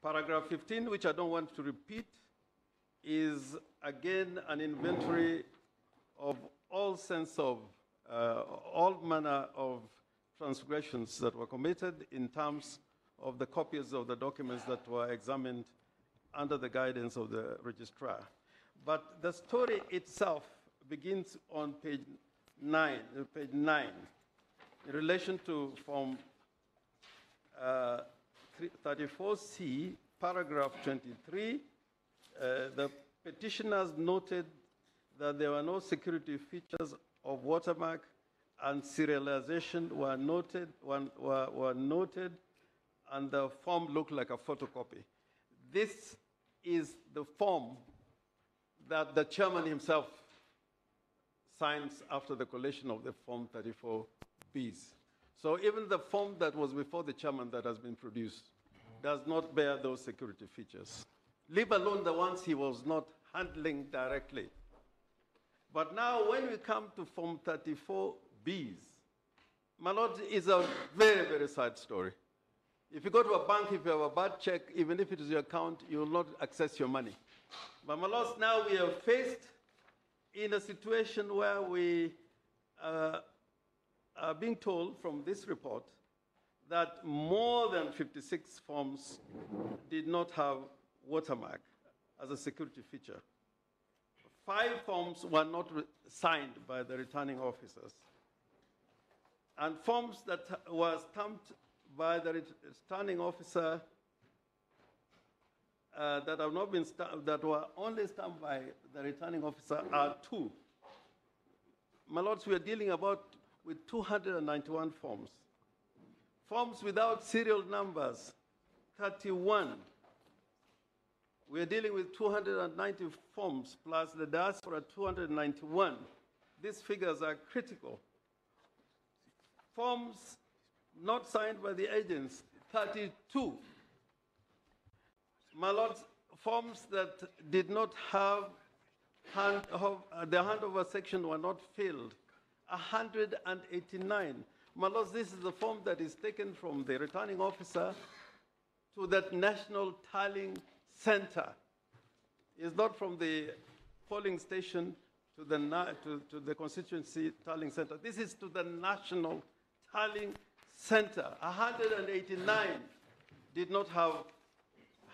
Paragraph 15, which I don't want to repeat, is again an inventory of all manner of transgressions that were committed in terms of the copies of the documents that were examined under the guidance of the registrar. But the story itself begins on page 9, in relation to Form 34C, paragraph 23. The petitioners noted that there were no security features of watermark and serialization were noted, and the form looked like a photocopy. This is the form that the chairman himself signs after the collation of the Form 34Bs. So even the form that was before the chairman that has been produced does not bear those security features, leave alone the ones he was not handling directly. But now when we come to Form 34Bs, my lord, is a very, very sad story. If you go to a bank, if you have a bad check, even if it is your account, you will not access your money. But my lords, now we are faced in a situation where we are being told from this report that more than 56 forms did not have watermark as a security feature. 5 forms were not signed by the returning officers. And forms that were stamped by the returning officer that have not been that were only stamped by the returning officer are 2. My lords, we are dealing with 291 forms. Forms without serial numbers, 31. We are dealing with 290 forms plus the diaspora, 291. These figures are critical. Forms not signed by the agents, 32. My lords, forms that did not have the handover section were not filled, 189. My lords, this is the form that is taken from the returning officer to that national tallying center. It's not from the polling station to the constituency tallying center. This is to the national tallying center. 189 did not have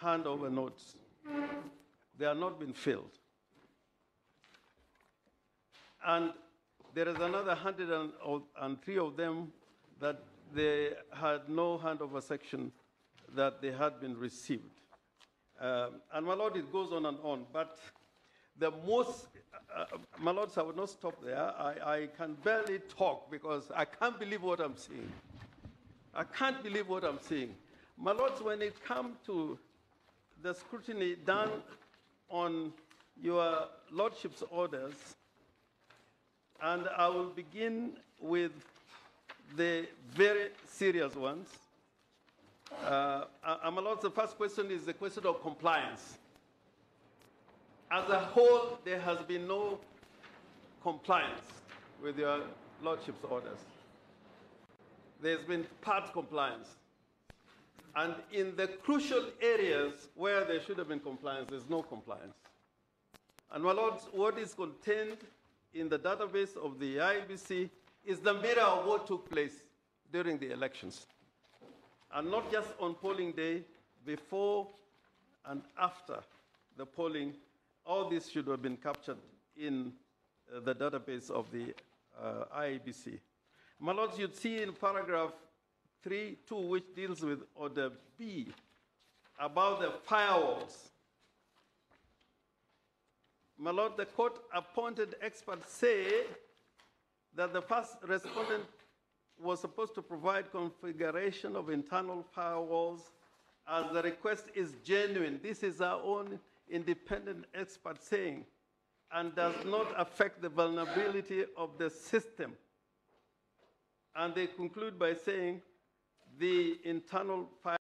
handover notes. They have not been filled. And there is another 103 of them that they had no handover section that they had been received. And my lord, it goes on and on. But the most, my lords, I will not stop there. I can barely talk because I can't believe what I'm seeing. I can't believe what I'm seeing. My lords, when it comes to the scrutiny done on your lordship's orders, and I will begin with the very serious ones. My lords, the first question is the question of compliance. As a whole, there has been no compliance with your lordship's orders. There's been part compliance. And in the crucial areas where there should have been compliance, there's no compliance. And my lords, what is contained in the database of the Iebc is the mirror of what took place during the elections. And not just on polling day, before and after the polling, all this should have been captured in the database of the Iebc. My lords, you'd see in paragraph 3.2, which deals with order B, about the firewalls. My lord, the court-appointed experts say that the first respondent was supposed to provide configuration of internal firewalls as the request is genuine. This is our own independent expert saying, and does not affect the vulnerability of the system. And they conclude by saying the internal firewall